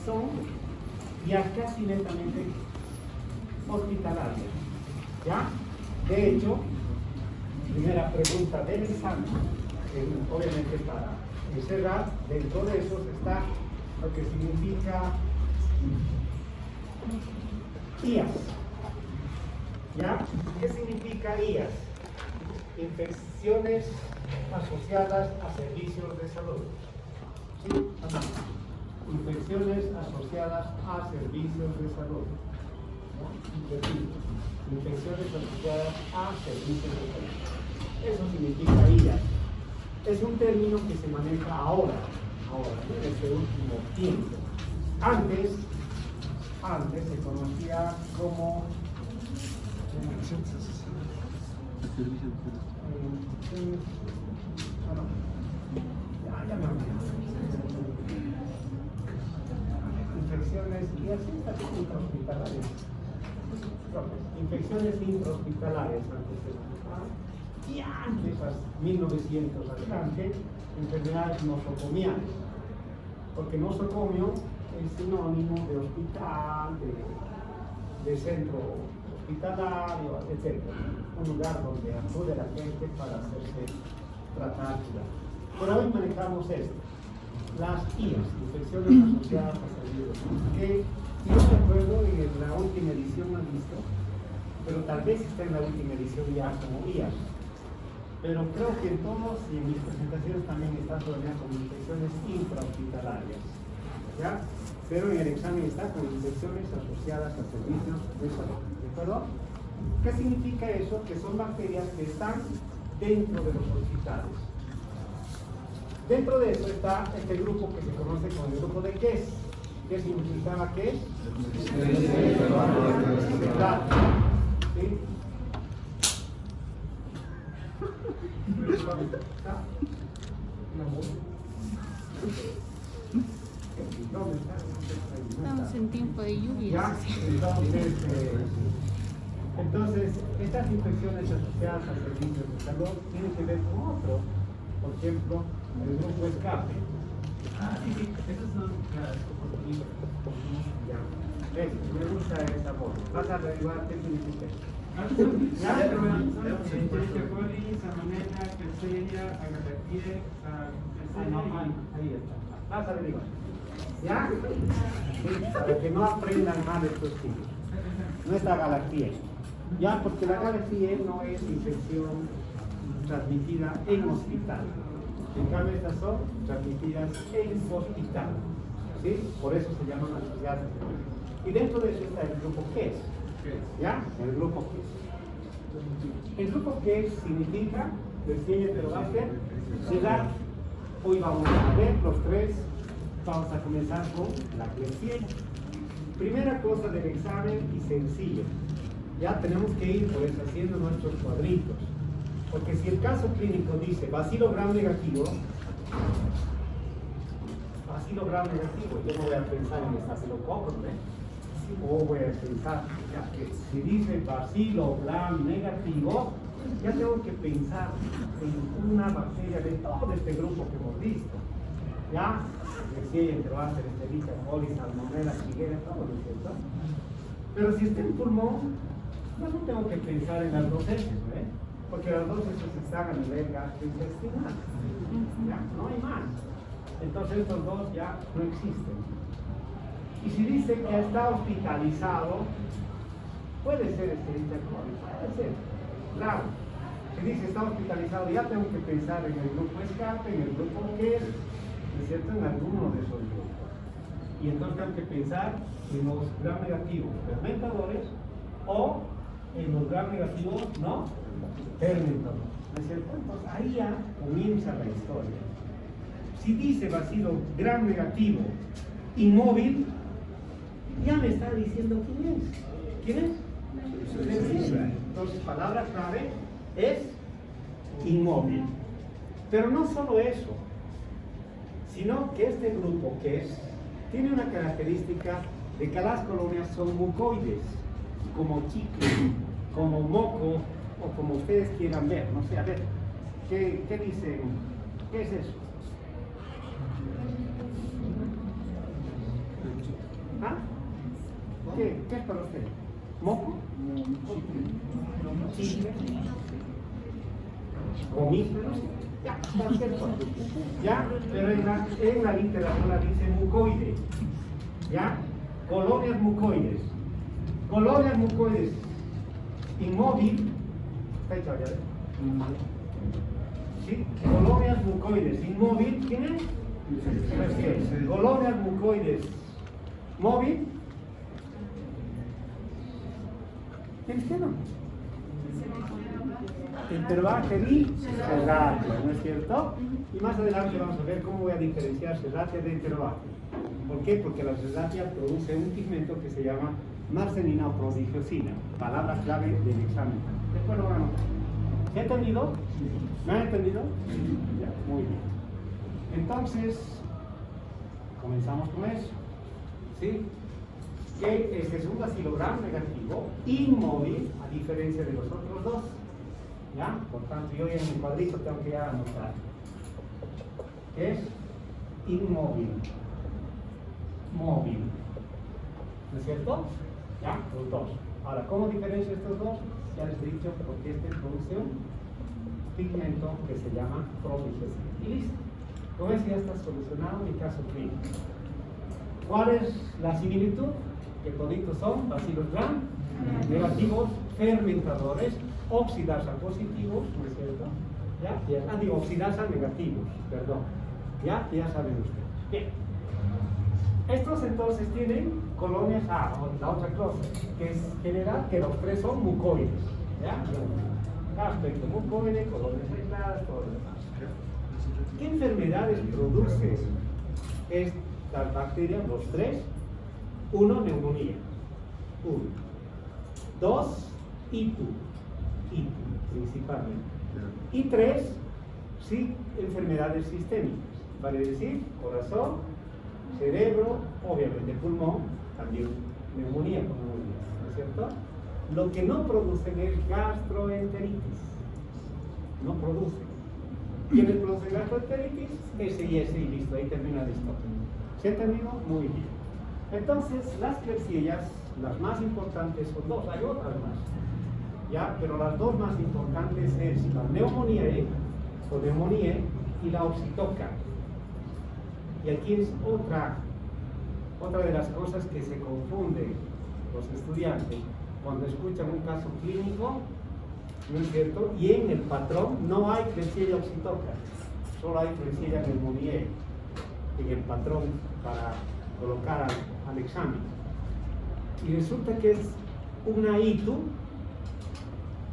son ya casi netamente hospitalarias, ¿ya? De hecho, primera pregunta del examen, obviamente para encerrar, dentro de eso está lo que significa IAS, ¿ya? ¿Qué significa IAS? Infecciones asociadas a servicios de salud. ¿Sí? Infecciones asociadas a servicios de salud. ¿No? Infecciones asociadas a servicios de salud. Eso significa IAS. Es un término que se maneja ahora, en este último tiempo. Antes se conocía como infecciones y así intrahospitalarias. Infecciones intrahospitalarias y antes, 1900 adelante, enfermedades nosocomiales, porque nosocomio es sinónimo de hospital, de centro hospitalario, etc. Un lugar donde acude la gente para hacerse tratar. Pero hoy manejamos esto, las IAS, infecciones asociadas a servicios, que yo me acuerdo en la última edición no he visto, pero tal vez está en la última edición ya como IAS. Pero creo que en todos y en mis presentaciones también está todavía como infecciones intrahospitalarias, ¿ya? Pero en el examen está como infecciones asociadas a servicios de salud, ¿de acuerdo? ¿Qué significa eso? Que son bacterias que están dentro de los hospitales. Dentro de eso está este grupo que se conoce como el grupo de QES. ¿Qué significaba QES? ¿Sí? Estamos en tiempo de lluvia. ¿Ya? Entonces, estas infecciones asociadas a servicios de salud tienen que ver con otro. Por ejemplo, el grupo escape. Sí, esas son las oportunidades. Ya. ¿Ves? Me gusta esa voz. Vas a averiguar qué significa. coli, salmonella, Klebsiella, Agaricide, Ahí está. Vas a averiguar. ¿Ya? Sí, para que no aprendan mal estos chicos. No está galaxia. Ya, porque la galaxia no es infección transmitida en hospital. En cambio, estas son transmitidas en hospital. ¿Sí? Por eso se llaman asociadas. Y dentro de eso está el grupo QES. ¿Ya? El grupo QES. El grupo QES significa, recién te lo va a hacer, llegar. Hoy vamos a ver los tres. Vamos a comenzar con la Klebsiella. Primera cosa del examen y sencillo. Ya tenemos que ir pues haciendo nuestros cuadritos. Porque si el caso clínico dice bacilo gram negativo, yo no voy a pensar en estafilococo, ¿no? O voy a pensar, ya que si dice bacilo gram negativo, ya tengo que pensar en una bacteria de todo este grupo que hemos visto. ¿Ya? Klebsiella, Enterobaster, Escherichia coli, Salmonella, Shigella, todo, ¿no es cierto? Pero si está en pulmón, yo no tengo que pensar en las dos heces, ¿eh? Porque las dos heces están a nivel gastrointestinal. ¿Ya? No hay más. Entonces estos dos ya no existen. Y si dice que está hospitalizado, puede ser Escherichia coli, puede ser. Claro. Si dice está hospitalizado, ya tengo que pensar en el grupo escape, en el grupo QES, ¿no es cierto? En alguno de esos grupos. Y entonces tengo que pensar en los gram negativos fermentadores o en los gram negativos no fermentadores. ¿No es cierto? Entonces ahí ya comienza la historia. Si dice bacilo gram negativo inmóvil, ya me está diciendo quién es. ¿Quién es? Entonces, palabra clave es inmóvil. Pero no solo eso, sino que este grupo QES tiene una característica de que las colonias son mucoides, como chicle, como moco, o como ustedes quieran ver. No sé, a ver, ¿qué dicen? ¿Qué es eso? ¿Ah? ¿Qué es para usted? ¿Moco? ¿Chicle? ¿Gomíferos? Ya, cualquier cosa. ¿Ya? Pero en la literatura dice mucoide. ¿Ya? Colonias mucoides. Colonias mucoides. Inmóvil. ¿Está hecho allá? ¿Sí? Colonias mucoides. Inmóvil. ¿Quién es? Colonias mucoides. Móvil. ¿Quiénes quedan? Enteroácter y serratia, ¿no es cierto? Y más adelante vamos a ver cómo voy a diferenciar serratia de enteroácter. ¿Por qué? Porque la serratia produce un pigmento que se llama marcenina o prodigiosina, palabra clave del examen. Después lo van a anotar. ¿Se ha entendido? ¿Me han entendido? Ya, muy bien. Entonces, comenzamos con eso. ¿Sí? Que este es un bacilo-gram negativo, inmóvil, a diferencia de los otros dos. ¿Ya? Por tanto, yo en mi cuadrito tengo que anotar. ¿Qué es? Inmóvil. Móvil. ¿No es cierto? ¿Ya? Los dos. Ahora, ¿cómo diferencio estos dos? Ya les he dicho, porque este produce un pigmento que se llama prodigiosina. Y listo. Con eso ya está solucionado mi caso clínico. ¿Cuál es la similitud? Que toditos son bacilos-gram negativos, fermentadores, oxidasa positivos, ¿no es cierto? ¿Ya? Digo, oxidasa negativos, perdón. ¿Ya? Ya saben ustedes. Bien. Estos entonces tienen colonias A, la otra cosa, que es general, que los tres son mucoides. ¿Ya? Aspecto mucoide, colonias aisladas, todo lo demás. ¿Qué enfermedades produce estas bacterias? Los tres. 1, neumonía. 1. 2, ITU principalmente. Y 3, sí, enfermedades sistémicas. Vale decir, corazón, cerebro, obviamente pulmón, también neumonía, ¿no es cierto? Lo que no producen es gastroenteritis. No producen. ¿Quiénes producen gastroenteritis? Ese y ese, y listo, ahí termina la historia. ¿Se ha entendido? Muy bien. Entonces, las Klebsiellas, las más importantes son dos, hay otras más, ¿ya? Pero las dos más importantes es la Pneumoniae o Pneumoniae y la Oxytoca. Y aquí es otra de las cosas que se confunden los estudiantes cuando escuchan un caso clínico, ¿no es cierto? Y en el patrón no hay Klebsiella oxytoca, solo hay Klebsiella pneumoniae en el patrón para colocar al examen. Y resulta que es una ITU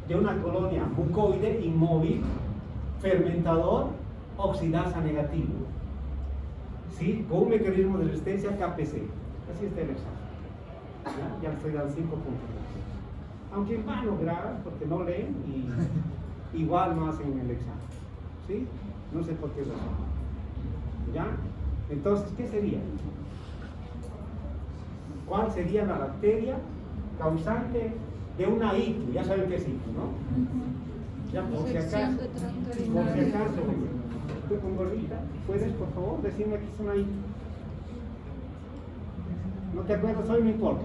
de una colonia mucoide inmóvil, fermentador, oxidasa negativo. ¿Sí? Con un mecanismo de resistencia KPC. Así está el examen. Ya le estoy dando 5 puntos. Aunque en vano graban porque no leen y igual no hacen el examen. ¿Sí? No sé por qué razón. ¿Ya? Entonces, ¿qué sería? ¿Cuál sería la bacteria causante de una ITU? Ya saben qué es ITU, ¿no? Ya, por si acaso. Por si acaso, tú con gorrita, ¿puedes por favor decirme que es una ITU? No te acuerdas hoy, no importa.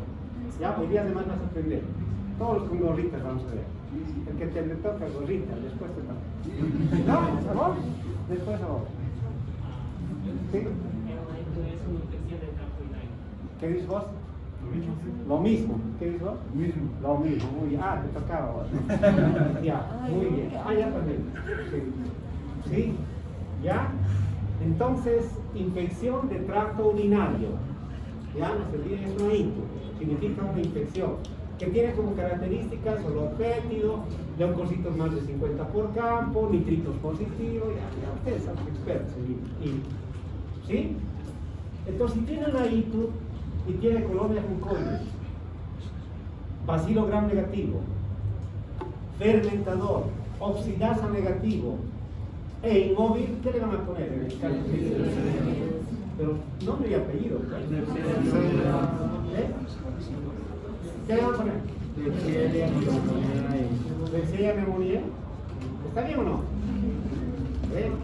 Ya, hoy día además vas a aprender. Todos los con gorritas vamos a ver. El que te le toca gorrita, después te toca. No, a vos, después a vos. ¿Sí? ¿Qué dices vos? Lo mismo. ¿Qué dices vos? Lo mismo. Muy bien. Ah, te tocaba vos. Ya, muy bien. Ah, ya también. Sí. ¿Sí? ¿Ya? Entonces, infección de tracto urinario. ¿Ya? No se olviden, es una ITU. Significa una infección que tiene como características olopéptido, leucocitos más de 50 por campo, nitritos positivos, ya ustedes son expertos en ITU. ¿Sí? Entonces, si tiene una ITU y tiene colonias mucoides, bacilo-gram negativo, fermentador, oxidasa negativo e inmóvil, ¿qué le van a poner en el caso? Pero nombre y apellido. ¿Eh? ¿Qué le van a poner? Klebsiella pneumoniae. ¿Está bien o no?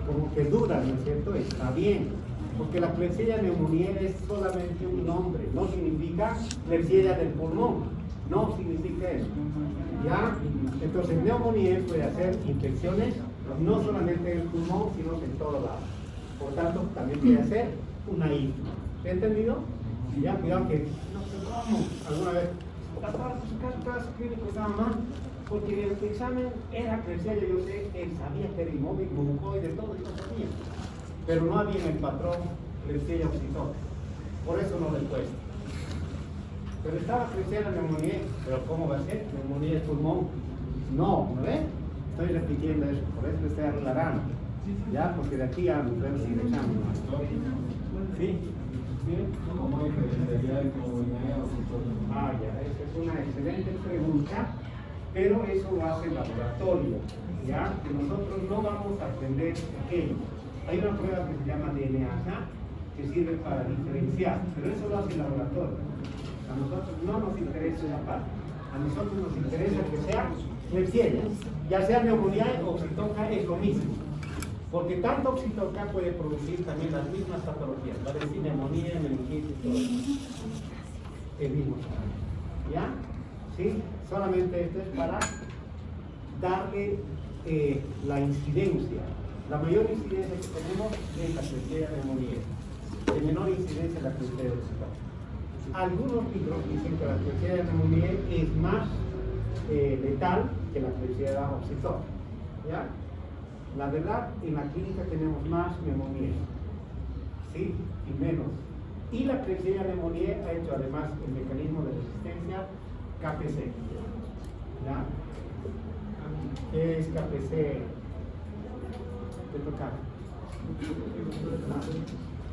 Como que duda, ¿no es cierto? Está bien. porque la Klebsiella pneumoniae es solamente un nombre, no significa Klebsiella del pulmón, no significa eso. ¿Ya? Entonces, neumonía puede hacer infecciones no solamente en el pulmón, sino en todo lado. Por tanto, también puede hacer una isma. ¿Se ha entendido? Ya, cuidado que no sé cómo, alguna vez, sus casos clínicos estaban mal, porque el examen era Klebsiella, yo sé, él sabía que era inmóvil, mucoide, todo eso sabía, pero no había en el patrón Klebsiella oxidótica, por eso no le cuesta. Pero estaba Klebsiella neumonía, pero ¿cómo va a ser? Neumonía es pulmón. No, ¿no ves? Estoy repitiendo eso, por eso le estoy aclarando. Ya, porque de aquí a nos vemos sin examen. ¿Sí? ¿Cómo diferenciaría el neumonía oxidótica? Ah, ya, esa es una excelente pregunta, pero eso lo hace el laboratorio. Ya, que nosotros no vamos a aprender aquello. Hay una prueba que se llama DNA que sirve para diferenciar, pero eso lo hace el laboratorio. A nosotros no nos interesa esa parte. A nosotros nos interesa que sea Klebsiella, ya sea neumonía o oxitoca, es lo mismo. Porque tanto oxitoca puede producir también las mismas patologías, va a decir neumonía, meningitis, todo eso. El mismo. ¿Ya? ¿Sí? Solamente esto es para darle la incidencia. La mayor incidencia que tenemos es la Klebsiella neumonía. De menor incidencia la Klebsiella oxitoca. Algunos libros dicen que la Klebsiella pneumoniae es más letal que la Klebsiella oxitoca. ¿Ya? La verdad, en la clínica tenemos más neumonía, ¿sí? Y menos. Y la Klebsiella pneumoniae ha hecho además el mecanismo de resistencia KPC. ¿Ya? ¿Qué es KPC? Te toca.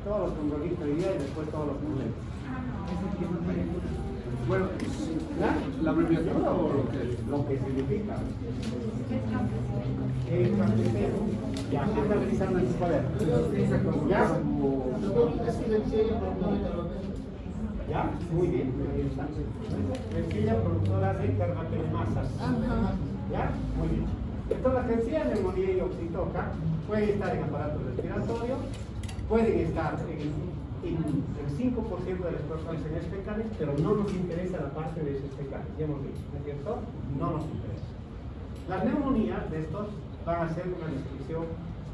Todos los controlistas hoy día y después todos los problemas. Bueno, ¿ya? ¿La abreviatura o lo que significa? El cafetero. Ya, ¿qué está revisando en su cuaderno? ¿Ya? ¿Ya? Muy bien. Klebsiella productora de carbapenemasas. ¿Ya? Muy bien. Entonces, la Klebsiella neumonía y oxitoca pueden estar en aparato respiratorio, pueden estar en el 5% de las personas en heces fecales, pero no nos interesa la parte de heces fecales, ya hemos visto, ¿no es cierto? No nos interesa. Las neumonías de estos van a ser una descripción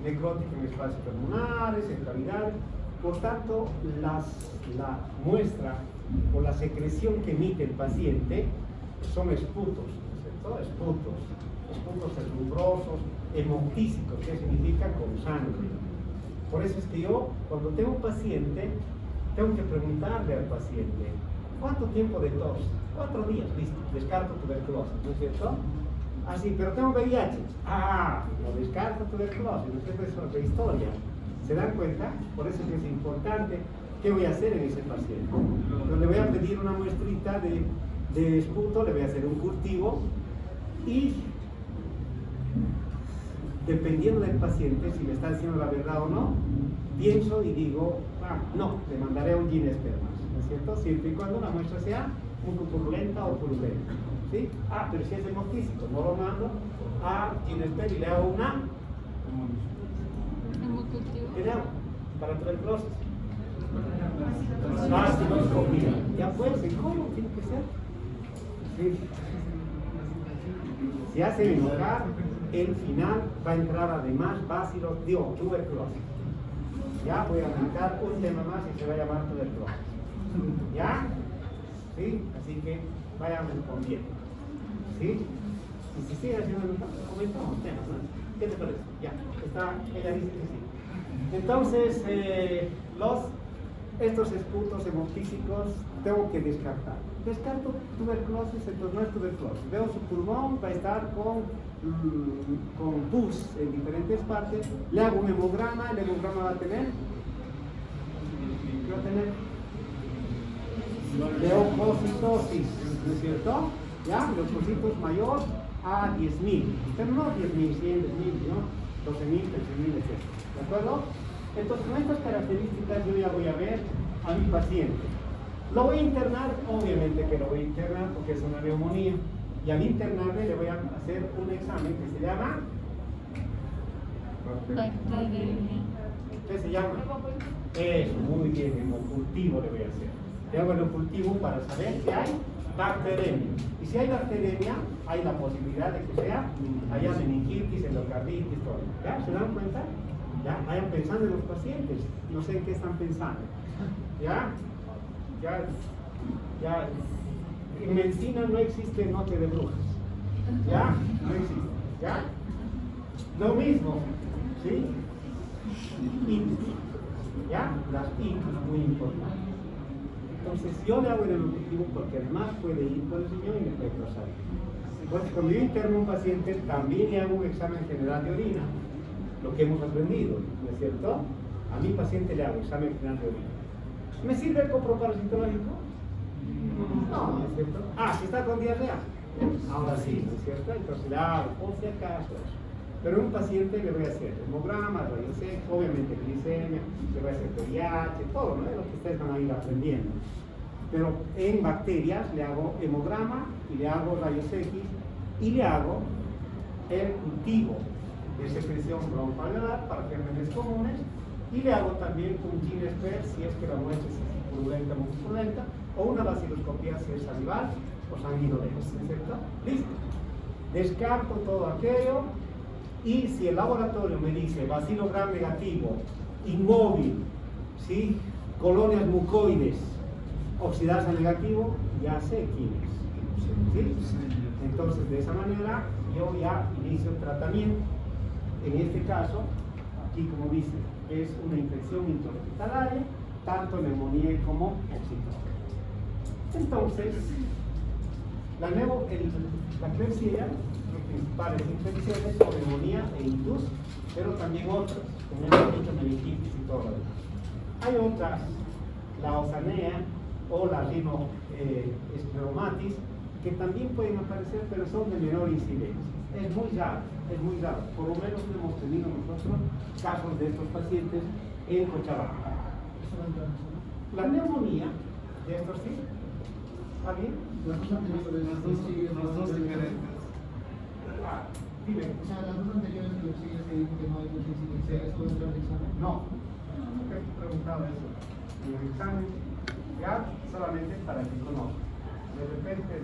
necrótica en espacios pulmonares, en cavidades, por tanto, la muestra o la secreción que emite el paciente son esputos, ¿no es cierto? Esputos eslumbrosos, hemoctísicos, que significa con sangre. Por eso es que yo, cuando tengo un paciente, tengo que preguntarle al paciente, ¿cuánto tiempo de tos? 4 días, listo, descarto tuberculosis, ¿no es cierto? Ah, sí, pero tengo VIH. Ah, no descarto tuberculosis, ¿no es cierto? Eso es otra historia. ¿Se dan cuenta? Por eso es que es importante. ¿Qué voy a hacer en ese paciente? Yo le voy a pedir una muestrita de esputo, le voy a hacer un cultivo y dependiendo del paciente, si me está diciendo la verdad o no, pienso y digo, no, le mandaré un ginespermas, ¿no es cierto? Siempre y cuando la muestra sea un poco purulenta o purulenta, ¿sí? Ah, pero si es hemoctísico, no lo mando a ginesper y le hago una para tuberculosis. Acidoscopía. Ya pues, ¿cómo tiene que ser? Sí. Si hace enojar, el final va a entrar además tuberculosis. Ya voy a aplicar un tema más y se va a llamar tuberculosis. ¿Ya? ¿Sí? Así que vayan respondiendo. ¿Sí? Y si sigue haciendo comentamos temas, ¿no? ¿Qué te parece? Ya, ella dice que sí. Entonces, estos esputos hemoctísicos tengo que descartar. Descarto tuberculosis, entonces no es tuberculosis. Veo su pulmón, va a estar con pus en diferentes partes. Le hago un hemograma, el hemograma va a tener. ¿Qué va a tener? Leucocitosis, ¿no es cierto? ¿Ya? Leucocitos mayor a 10.000. Pero no 10.000, 100, 10.000, ¿no? 12.000, 13.000, etc. ¿De acuerdo? Entonces, con estas características yo ya voy a ver a mi paciente. Lo voy a internar, obviamente que lo voy a internar porque es una neumonía. Y al internarle le voy a hacer un examen que se llama ¿Qué se llama? Eso, muy bien, hemocultivo le voy a hacer. Le hago el hemocultivo para saber que hay bacteremia. Y si hay bacteremia, hay la posibilidad de que haya meningitis, endocarditis, todo. ¿Ya? ¿Se dan cuenta? ¿Ya? Vayan pensando en los pacientes. No sé en qué están pensando. ¿Ya? Ya. En medicina no existe noche de brujas. ¿Ya? No existe. ¿Ya? Lo mismo. ¿Sí? Ictus. ¿Ya? Las ictus, muy importantes. Entonces yo le hago el objetivo porque además puede ir por el riñón y me puede causar. Entonces cuando yo interno a un paciente también le hago un examen general de orina, lo que hemos aprendido, ¿no es cierto? A mi paciente le hago examen general de orina. ¿Me sirve el coproparasitológico? No, ¿no es cierto? Si está con diarrea. Ahora sí, ¿no es cierto? Entonces le hago, por si acaso. Pero a un paciente le voy a hacer hemograma, rayos X, obviamente glicemia, le voy a hacer pH, todo, ¿no? Es lo que ustedes van a ir aprendiendo. Pero en bacterias le hago hemograma y le hago rayos X y le hago el cultivo de secreción broncoalveolar para gérmenes comunes y le hago también un GeneSpert si es que la muestra es purulenta o mucopurulenta o una vaciloscopía si es salival o sanguinodensa, ¿cierto? Listo. Descarto todo aquello. Y si el laboratorio me dice bacilo gram negativo, inmóvil, ¿sí? Colonias mucoides, oxidasa negativo, ya sé quién es. ¿Sí? Entonces, de esa manera, yo ya inicio el tratamiento. En este caso, aquí como dice, es una infección intrahospitalaria, tanto neumonía como oxitocina. Entonces, la Klebsiella, las principales infecciones son neumonía e ictus, pero también otras, como hemos dicho, meningitis y todo lo demás. Hay otras, la osanea o la rinoescleromatis, que también pueden aparecer, pero son de menor incidencia. Es muy raro. Por lo menos hemos tenido nosotros casos de estos pacientes en Cochabamba. La neumonía de estos sí. ¿Está bien? Las dos diferentes. Dime. O sea, las dos anteriores biopsias que dijo que no hay mucha incidencia, ¿eso entra en el examen? No, nunca he preguntado eso. En el examen, ya solamente para que conozca. De repente, de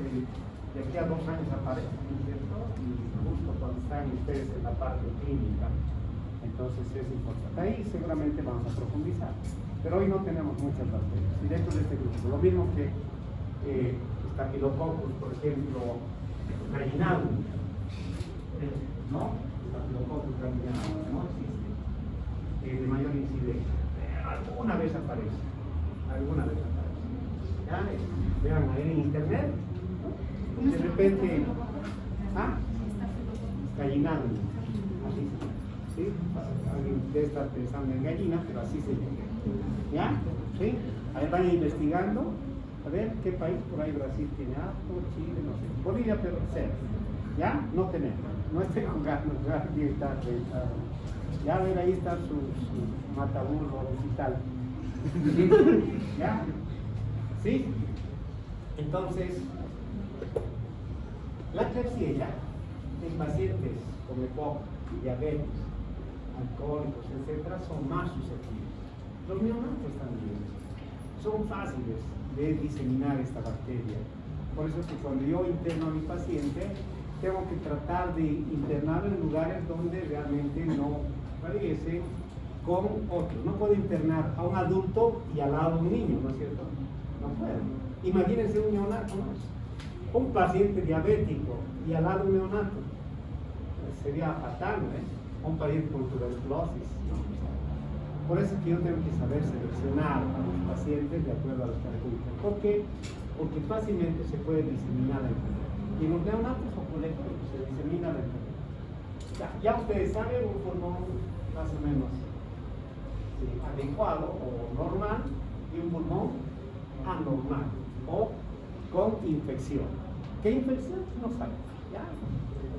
aquí a 2 años aparece, ¿no es cierto? Y justo cuando están ustedes en la parte clínica, entonces es importante. Ahí seguramente vamos a profundizar. Pero hoy no tenemos muchas bacterias. Y dentro de este grupo, lo mismo que Staphylococcus, por ejemplo, gallinarum, ¿no? Staphylococcus gallinarum no existe, de mayor incidencia. Alguna vez aparece. ¿Ya? Vean ahí en internet, ¿no? De repente, gallinarum, así se llama. ¿Sí? Alguien debe estar pensando en gallina, pero así se llama. ¿Ya? ¿Sí? Ahí van investigando. A ver, ¿qué país por ahí? Brasil tiene harto, Chile, no sé. Bolivia, pero cero. ¿Ya? No tenemos. No estoy jugando, aquí está reventado. Ya ven, ahí está su mataburro digital. ¿Sí? ¿Ya? ¿Sí? Entonces, la Klebsiella en pacientes con EPOC, diabetes, alcohólicos, etcétera, son más susceptibles. Los neonatos también son fáciles de diseminar esta bacteria. Por eso es que cuando yo interno a mi paciente, tengo que tratar de internarlo en lugares donde realmente no aparece con otros. No puedo internar a un adulto y al lado un niño, ¿no es cierto? No puedo. Imagínense un neonato, ¿no? Un paciente diabético y al lado un neonato. Sería fatal, ¿no? Un paciente con tuberculosis, ¿no? Por eso es que yo tengo que saber seleccionar a los pacientes de acuerdo a las características. ¿Por qué? Porque fácilmente se puede diseminar la enfermedad. Y en los neonatos o colécticos se disemina la enfermedad. Ya ustedes saben, un pulmón más o menos adecuado o normal y un pulmón anormal o con infección. ¿Qué infección? No saben. ¿Ya?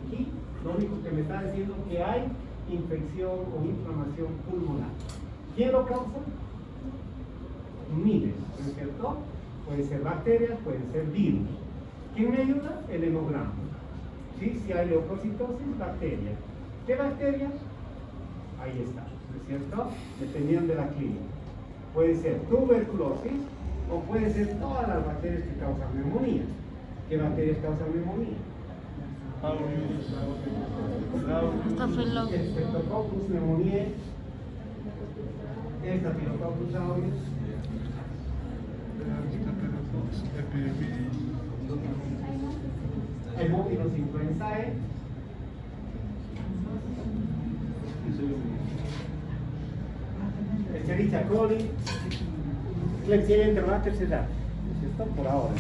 Aquí lo único que me está diciendo es que hay infección o inflamación pulmonar. ¿Quién lo causa? Miles, ¿no es cierto? Pueden ser bacterias, pueden ser virus. ¿Quién me ayuda? El hemograma. ¿Sí? Si hay leucocitosis, bacterias. ¿Qué bacterias? Ahí está. ¿no es cierto? Dependiendo de la clínica. Puede ser tuberculosis o puede ser todas las bacterias que causan neumonía. ¿Qué bacterias causan neumonía? Streptococcus pneumoniae, Staphylococcus aureus, Haemophilus influenzae, Escherichia coli, Klebsiella enterobates sedata. Esto por ahora.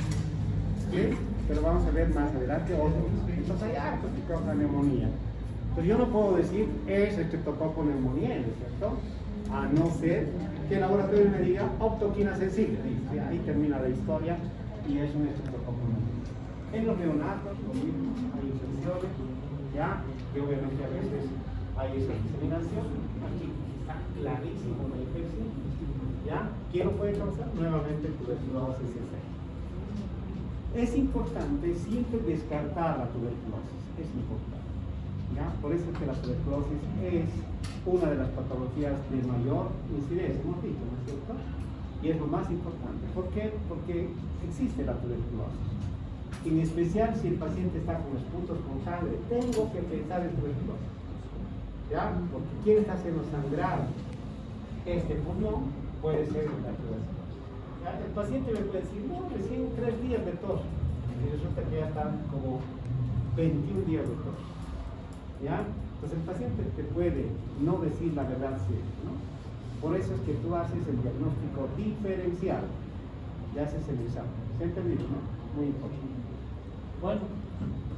¿Sí? Pero vamos a ver más adelante otros. Entonces hay hartos que causan neumonía. Entonces yo no puedo decir es Streptococcus pneumoniae, ¿no es cierto? A no ser que el laboratorio me diga optoquina sensible. Ahí termina la historia y es un Streptococcus pneumoniae. En los neonatos, lo mismo, hay infecciones, ya, y obviamente a veces hay esa diseminación. Aquí está clarísimo la infección. ¿Ya? ¿Quién lo puede causar? Nuevamente tuberculosis y etc. Es importante siempre descartar la tuberculosis, es importante. ¿Ya? Por eso es que la tuberculosis es una de las patologías de mayor incidencia, hemos dicho, ¿no es cierto? Y es lo más importante. ¿Por qué? Porque existe la tuberculosis. En especial si el paciente está con los puntos con sangre, tengo que pensar en tuberculosis. ¿Ya? Porque ¿quién está haciendo sangrar este pulmón? Puede ser la tuberculosis. ¿Ya? El paciente me puede decir, no, recién 3 días de tos. Y resulta que ya están como 21 días de tos. ¿Ya? Entonces el paciente te puede no decir la verdad siempre, ¿no? Por eso es que tú haces el diagnóstico diferencial. Ya haces el examen. ¿Se ha entendido, no? Muy importante. Bueno,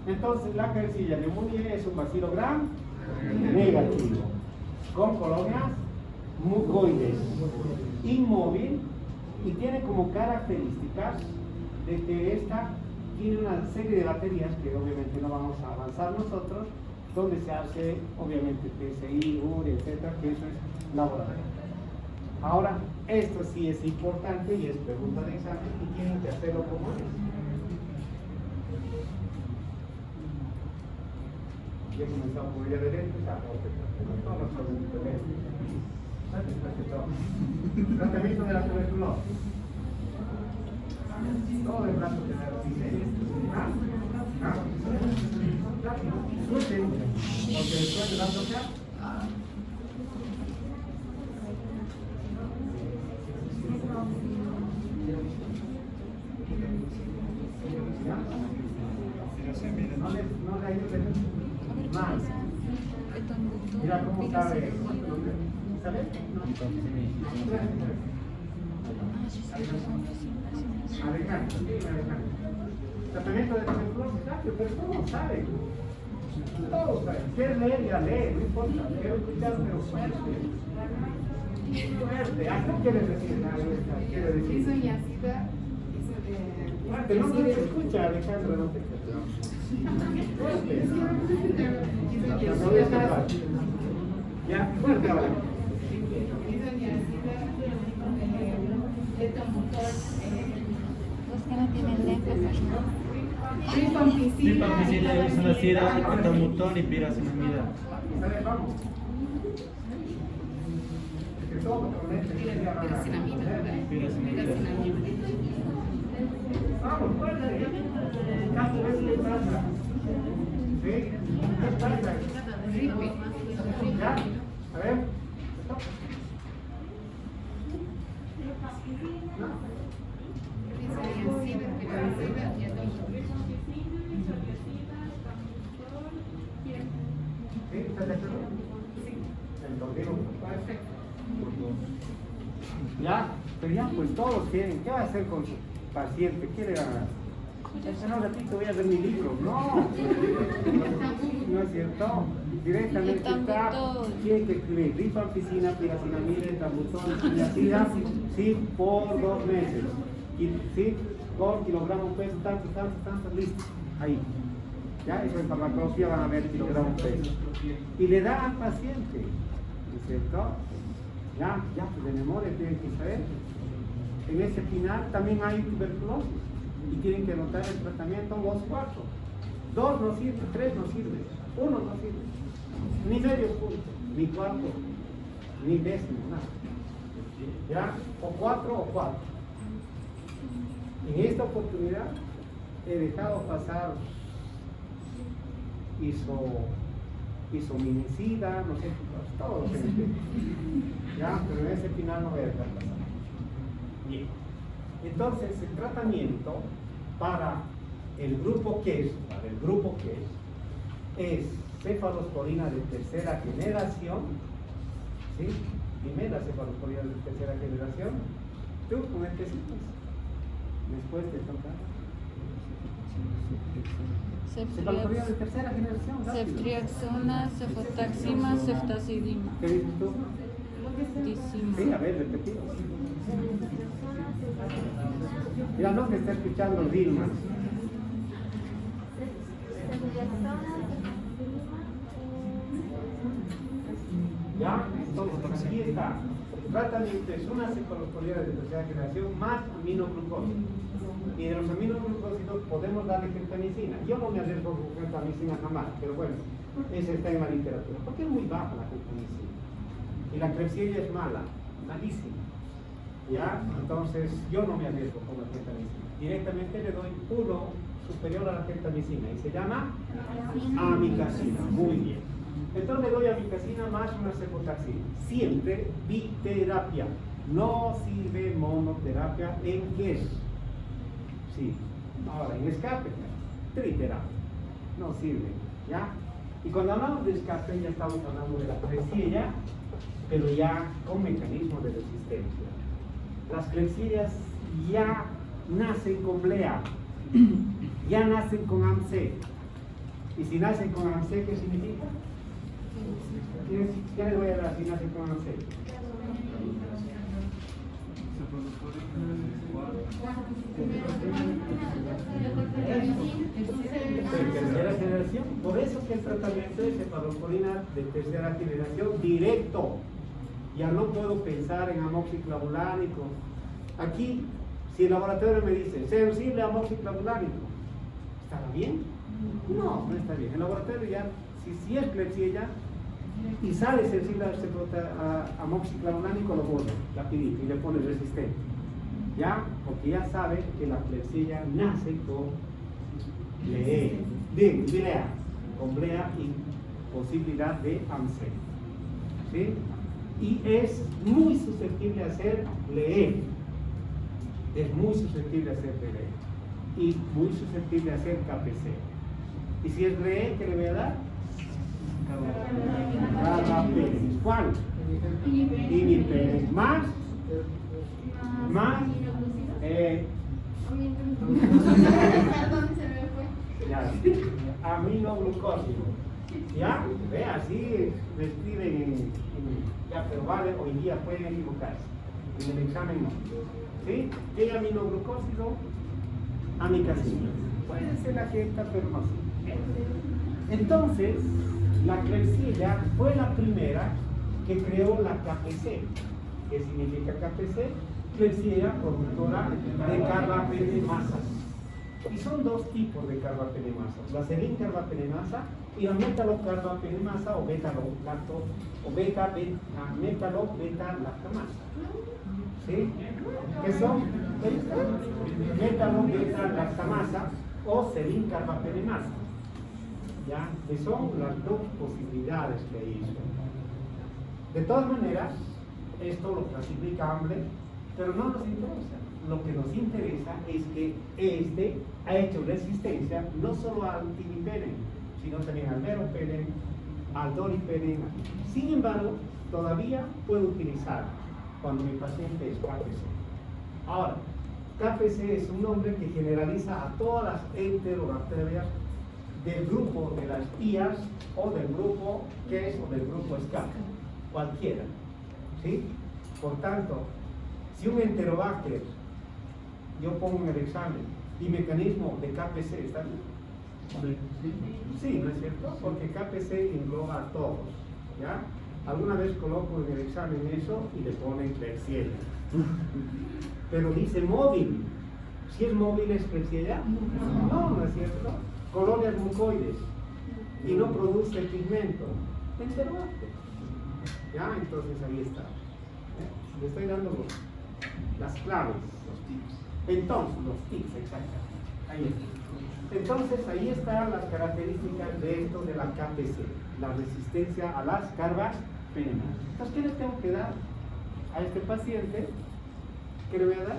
entonces la Klebsiella pneumoniae es un bacilo gram negativo, con colonias mucoides, inmóvil, y tiene como características de que esta tiene una serie de bacterias que obviamente no vamos a avanzar nosotros, donde se hace obviamente PCI, URI, etcétera, que eso es laboratorio. Ahora, esto sí es importante y es pregunta de examen y tienen que hacerlo como es. Yo he comenzado por ir adentro, todos los problemas de tratamiento de la tuberculosis. Todo el brazo que escuchen, porque después de la toca. No le ayuden más. Mira cómo sabe. ¿Sabe? Alejandro. Tratamiento de tuberculosis, pero ¿cómo sabe? Todos saben. Quiere leer, ya lee, no importa. Quiero escuchar, pero fuerte. Fuerte. ¿A qué quiere decir? Quiere decir. Fuerte, no se escucha, Alejandro, no te escucha. Fuerte. Ya, fuerte ahora. Los que no tienen lentes. Rifampicina, isoniazida, etomotor y piracinamida. Vamos. Es que todo con vamos, fuerte. Caso de qué pasa. ¿Sí? ¿Qué pasa? ¿Ya? A ver. ¿Sí? ¿Estás de acuerdo? Sí. Perfecto. Ya, pero ya pues todos quieren. ¿Qué va a hacer con su paciente? ¿Qué le van a dar? En un ratito voy a ver mi libro. No, no es cierto. Directamente está, tiene que escribir rifampicina, piracinamida, etambutol, isoniazida, sí, por 2 meses. Y, sí, por kilogramo peso, tanto, listo. Ahí. Ya, eso en farmacología van a ver kilogramo peso. Y le da al paciente, ¿no es cierto? Ya, pues de memoria tienen que saber. En ese final también hay tuberculosis. Y tienen que anotar el tratamiento los 4. 2 no sirve, 3 no sirve, 1 no sirve, ni medio punto, ni 4. ni décimo, nada. ¿Ya? O 4 o 4. En esta oportunidad he dejado pasar isominicida, no sé, todo lo que me pide. ¿Ya? Pero en ese final no voy a dejar pasar. Bien. Entonces, el tratamiento para el grupo QES, es cefalosporina de tercera generación, ¿sí? Primera cefalosporina de tercera generación, tú con este sitio. Después te toca cefalosporina de tercera generación. Ceftriaxona, cefotaxima, ceftazidima. ¿Qué dices tú? Tisima. Sí, a ver, repetido. Mira, no que está escuchando Dilma. Ya, entonces aquí está. El tratamiento es una cefalosporina de tercera generación más aminoglucósidos. Y de los aminoglucósidos podemos darle gentamicina. Yo no me arriesgo con gentamicina jamás, pero bueno, esa está en la literatura. Porque es muy baja la gentamicina. Y la Klebsiella es mala, malísima. ¿Ya? Entonces yo no me arriesgo con la gentamicina. Directamente le doy uno superior a la gentamicina y se llama amicacina. Muy bien. Entonces le doy amicacina más una cefotaxima. Siempre biterapia. No sirve monoterapia en QES. Sí. Ahora en escape, triterapia. No sirve. ¿Ya? Y cuando hablamos de escape ya estamos hablando de la Klebsiella, pero ya con mecanismos de resistencia. Las Klebsiellas ya nacen con blea, ya nacen con AMC. Y si nacen con AMC, ¿qué significa? ¿Qué les voy a dar si nacen con AMC? Tercera generación. Por eso que el tratamiento es cefalosporina de tercera generación directo. Ya no puedo pensar en amoxiclavulánico. Aquí, si el laboratorio me dice sensible a amoxiclavulánico, ¿estará bien? No, no está bien. El laboratorio ya, si es Klebsiella y sale sensible a amoxiclavulánico, lo borra, rapidito, y le pone resistente. ¿Ya? Porque ya sabe que la Klebsiella nace con blea, con blea y posibilidad de AMC. ¿Sí? Y es muy susceptible a ser LE. Es muy susceptible a ser LE. Y muy susceptible a ser KPC. Y si es LE, ¿qué le voy a dar? Carbapenem. ¿Cuál? Imipenem. Más. Ya. Aminoglucósido. ¿Ya? Ve, así me escriben ya, pero vale, hoy día pueden equivocarse. En el examen no. ¿Sí? ¿Qué aminoglucósido? Amicacina. Puede ser la gesta, pero no sí. Entonces, la Klebsiella fue la primera que creó la KPC. ¿Qué significa KPC? Klebsiella productora de carbapenemasas. Y son dos tipos de carbapenemasas, la serin-carbapenemasa y la metalocarbapenemasa o metalo-beta-lactamasa. ¿Sí? ¿Qué son? Metalo-beta-lactamasa o serin-carbapenemasa. ¿Ya? Que son las dos posibilidades que hizo. De todas maneras, esto lo clasifica AMBLE, pero no nos interesa. Lo que nos interesa es que este ha hecho resistencia no solo al timipenem, sino también al meropenem, al doripenem. Sin embargo, todavía puedo utilizar cuando mi paciente es KPC. Ahora, KPC es un nombre que generaliza a todas las enterobacterias del grupo de las IAS o del grupo QES o del grupo SCAP, cualquiera. ¿Sí? Por tanto, si un enterobacter yo pongo en el examen y mecanismo de KPC, ¿está bien? Sí, ¿no es cierto? Porque KPC engloba a todos, ¿ya? Alguna vez coloco en el examen eso y le ponen Klebsiella. Pero dice móvil. Si es móvil, ¿es Klebsiella? No, no es cierto. Colonias mucoides y no produce pigmento. Enterobacter. ¿Ya? Entonces ahí está. Le estoy dando las claves. Entonces, los tips, exacto. Ahí está. Entonces, ahí están las características de esto de la KPC, la resistencia a las carbapenemas. Entonces, ¿qué le tengo que dar a este paciente? ¿Qué le voy a dar?